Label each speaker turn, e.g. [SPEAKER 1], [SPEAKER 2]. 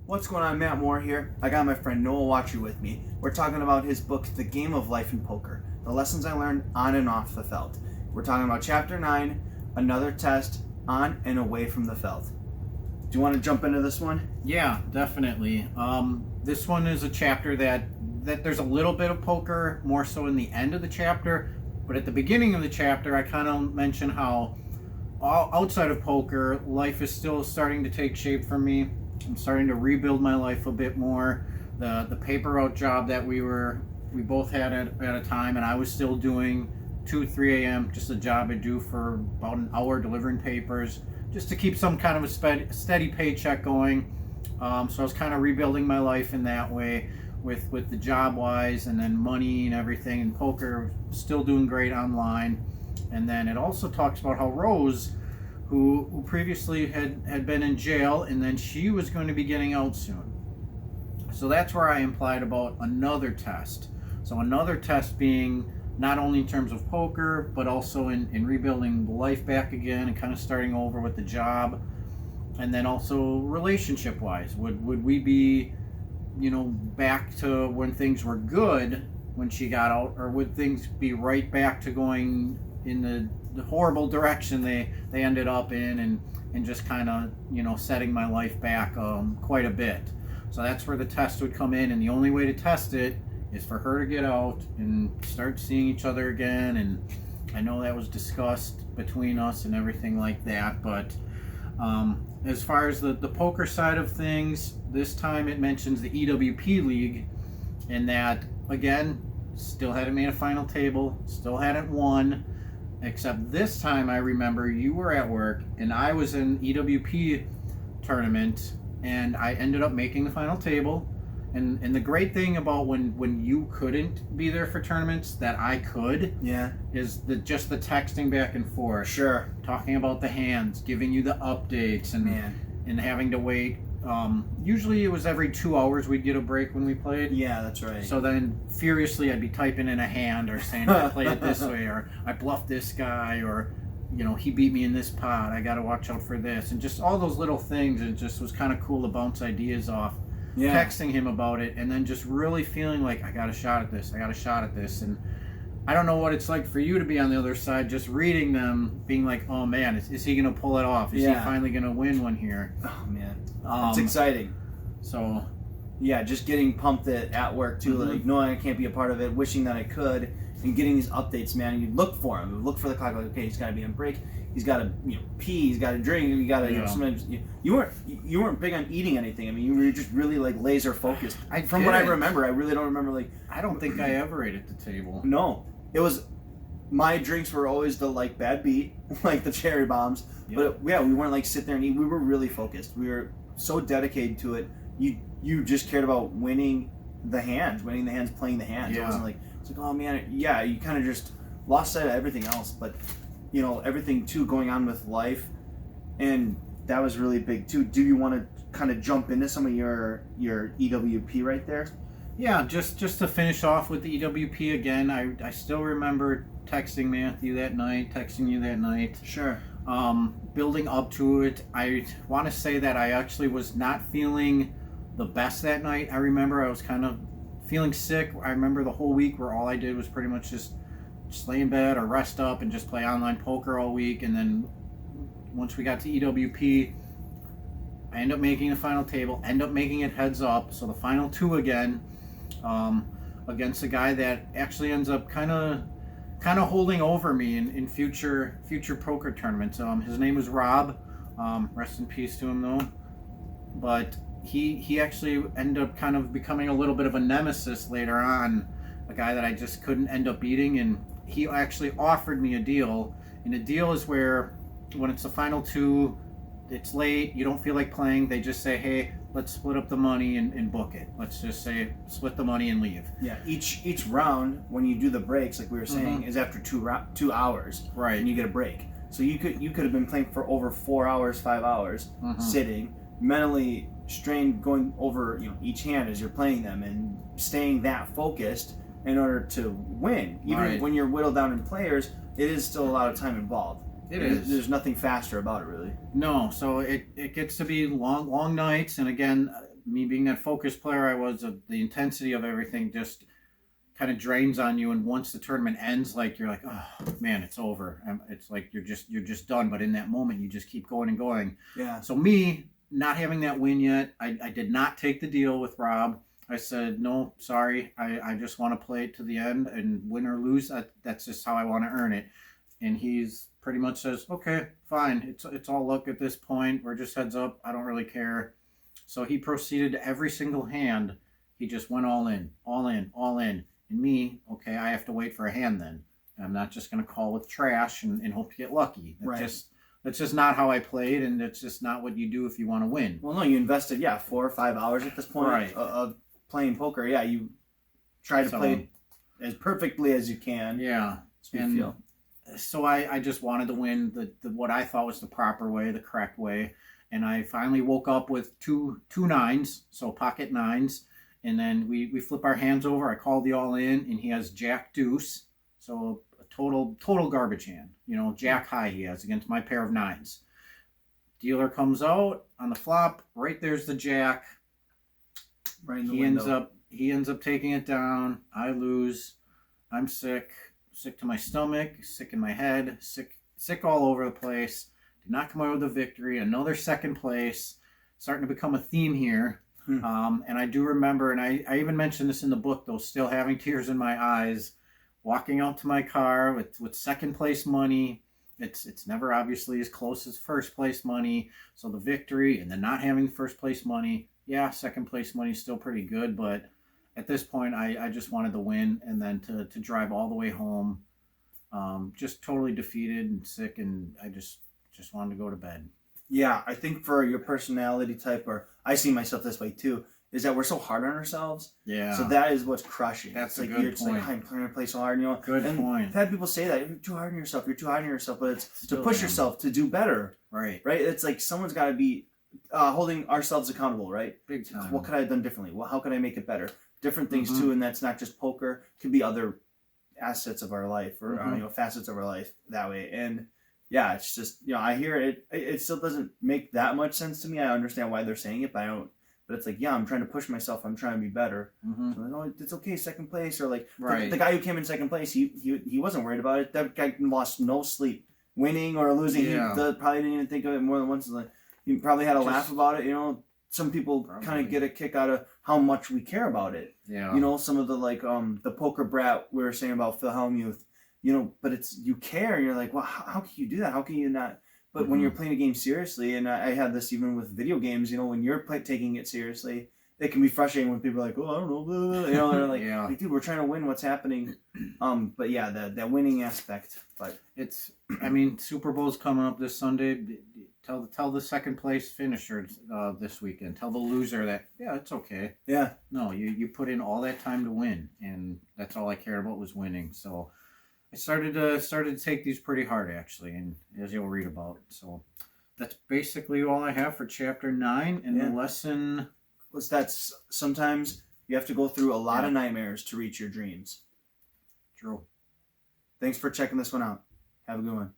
[SPEAKER 1] What's going on? Matt Moore here. I got my friend Noah Watry with me. We're talking about his book, The Game of Life in Poker, the lessons I learned on and off the felt. We're talking about Chapter 9, another test on and away from the felt. Do you want to jump into this one?
[SPEAKER 2] Yeah, definitely. This one is a chapter that there's a little bit of poker, more so in the end of the chapter, but at the beginning of the chapter, I kind of mention how outside of poker, life is still starting to take shape for me. I'm starting to rebuild my life a bit more. The paper route job that we both had at a time, and I was still doing 2-3 a.m. just a job I do for about an hour delivering papers, just to keep some kind of a steady paycheck going. So I was kind of rebuilding my life in that way with the job wise, and then money and everything. And poker, still doing great online. And then it also talks about how Rose, who previously had been in jail, and then she was going to be getting out soon. So that's where I implied about another test. So another test being not only in terms of poker, but also in rebuilding life back again and kind of starting over with the job. And then also relationship wise, would we be, back to when things were good when she got out, or would things be right back to going in the horrible direction they ended up in, and just kind of setting my life back quite a bit. So that's where the test would come in, and the only way to test it is for her to get out and start seeing each other again. And I know that was discussed between us and everything like that, but as far as the poker side of things, this time it mentions the EWP League, and that again, still hadn't made a final table, still hadn't won. Except this time I remember you were at work and I was in EWP tournament, and I ended up making the final table. And the great thing about when you couldn't be there for tournaments that I could, is just the texting back and forth.
[SPEAKER 1] Sure.
[SPEAKER 2] Talking about the hands, giving you the updates, and having to wait. Usually it was every 2 hours we'd get a break when we played.
[SPEAKER 1] Yeah, that's right.
[SPEAKER 2] So then furiously I'd be typing in a hand or saying I played it this way, or I bluffed this guy, or he beat me in this pot, I gotta watch out for this, and just all those little things. It just was kind of cool to bounce ideas off. Texting him about it, and then just really feeling like I got a shot at this, and I don't know what it's like for you to be on the other side, just reading them, being like, oh man, is he gonna pull it off? Is he finally gonna win one here?
[SPEAKER 1] Oh man, it's exciting.
[SPEAKER 2] So
[SPEAKER 1] yeah, just getting pumped at work too, like knowing I can't be a part of it, wishing that I could, and getting these updates, man. And you look for him, look for the clock, like, okay, he's got to be on break, he's got to pee, he's got to drink, you got to sometimes you weren't big on eating anything. I mean, you were just really like laser focused. From what I remember, I really don't remember like.
[SPEAKER 2] I don't think I ever ate at the table.
[SPEAKER 1] No, it was my drinks were always the like bad beat, like the cherry bombs. But we weren't like sit there and eat. We were really focused. We were so dedicated to it. You just cared about winning the hands, playing the hands. It wasn't like, it's like, oh man, you kind of just lost sight of everything else. But everything too going on with life, and that was really big too. Do you want to kind of jump into some of your EWP right there?
[SPEAKER 2] Yeah, just to finish off with the EWP again, I still remember texting you that night.
[SPEAKER 1] Sure.
[SPEAKER 2] Building up to it, I want to say that I actually was not feeling the best that night. I remember I was kind of feeling sick. I remember the whole week where all I did was pretty much just lay in bed or rest up and just play online poker all week. And then once we got to EWP, I end up making the final table, end up making it heads up. So the final two again, against a guy that actually ends up kind of holding over me in future poker tournaments. His name was Rob. Rest in peace to him though. But he actually ended up kind of becoming a little bit of a nemesis later on, a guy that I just couldn't end up beating, and he actually offered me a deal. And a deal is where when it's the final two, it's late, you don't feel like playing, they just say, hey, let's split up the money and book it. Let's just say split the money and leave.
[SPEAKER 1] Yeah, each round when you do the breaks, like we were saying, is after 2 hours.
[SPEAKER 2] Right.
[SPEAKER 1] And you get a break. So you could have been playing for over 4 hours, 5 hours, sitting, mentally strained, going over each hand as you're playing them, and staying that focused in order to win. Even when you're whittled down in players, it is still a lot of time involved.
[SPEAKER 2] It is.
[SPEAKER 1] There's nothing faster about it, really.
[SPEAKER 2] No, so it gets to be long nights, and again, me being that focused player I was, the intensity of everything just kind of drains on you. And once the tournament ends, like you're like, oh man, it's over. It's like you're just done. But in that moment, you just keep going and going.
[SPEAKER 1] Yeah.
[SPEAKER 2] So me not having that win yet, I did not take the deal with Rob. I said, no, sorry. I just want to play it to the end, and win or lose, that's just how I want to earn it. And he's pretty much says, okay, fine. It's all luck at this point. We're just heads up. I don't really care. So he proceeded every single hand. He just went all in, all in, all in. And me, okay, I have to wait for a hand then. I'm not just going to call with trash and hope to get lucky. That's just not how I played, and that's just not what you do if you want to win.
[SPEAKER 1] Well, no, you invested, 4 or 5 hours at this point of playing poker. Yeah, you try to play as perfectly as you can.
[SPEAKER 2] Yeah. So I just wanted to win the what I thought was the proper way, the correct way. And I finally woke up with two nines, so pocket nines. And then we flip our hands over. I call the all in, and he has Jack Deuce. So a total garbage hand. Jack high he has against my pair of nines. Dealer comes out on the flop. Right there's the Jack.
[SPEAKER 1] Right in the window.
[SPEAKER 2] He ends up taking it down. I lose. I'm sick to my stomach, sick in my head, sick all over the place. Did not come out with a victory. Another second place. Starting to become a theme here. And I do remember, and I even mentioned this in the book, though, still having tears in my eyes, walking out to my car with second place money. It's never obviously as close as first place money. So the victory and then not having first place money, yeah, second place money is still pretty good, but at this point I just wanted to win, and then to drive all the way home, just totally defeated and sick, and I just wanted to go to bed.
[SPEAKER 1] Yeah, I think for your personality type, or I see myself this way too, is that we're so hard on ourselves.
[SPEAKER 2] Yeah.
[SPEAKER 1] So that is what's crushing.
[SPEAKER 2] That's
[SPEAKER 1] it's
[SPEAKER 2] a
[SPEAKER 1] like
[SPEAKER 2] good point.
[SPEAKER 1] Like, I'm trying to play so hard,
[SPEAKER 2] Good point.
[SPEAKER 1] I've had people say that you're too hard on yourself. You're too hard on yourself, but it's to push yourself to do better.
[SPEAKER 2] Right.
[SPEAKER 1] Right. It's like someone's got to be holding ourselves accountable. Right.
[SPEAKER 2] Big time.
[SPEAKER 1] What could I have done differently? Well, how could I make it better? Different things too, and that's not just poker. It could be other assets of our life, or facets of our life that way. And yeah, it's just I hear it. It still doesn't make that much sense to me. I understand why they're saying it, but I don't. But it's like, I'm trying to push myself. I'm trying to be better. So like, oh, it's okay, second place, or like the guy who came in second place, he wasn't worried about it. That guy lost no sleep, winning or losing.
[SPEAKER 2] Yeah.
[SPEAKER 1] He probably didn't even think of it more than once. Like, he probably had a laugh about it. Some people kind of get a kick out of how much we care about it.
[SPEAKER 2] Yeah.
[SPEAKER 1] Some of the the poker brat we were saying about Phil Hellmuth. But it's you care, and you're like, well, how can you do that? How can you not? But when you're playing a game seriously, and I had this even with video games, when you're taking it seriously, it can be frustrating when people are like, oh, I don't know, blah, blah. They're like, like, dude, we're trying to win. What's happening? But yeah, that winning aspect. But
[SPEAKER 2] Super Bowl's coming up this Sunday. Tell the second place finisher this weekend. Tell the loser that it's okay.
[SPEAKER 1] Yeah.
[SPEAKER 2] No, you put in all that time to win, and that's all I cared about was winning. So I started to take these pretty hard, actually, and as you'll read about. So that's basically all I have for chapter 9, and the lesson
[SPEAKER 1] was that sometimes you have to go through a lot of nightmares to reach your dreams.
[SPEAKER 2] True.
[SPEAKER 1] Thanks for checking this one out. Have a good one.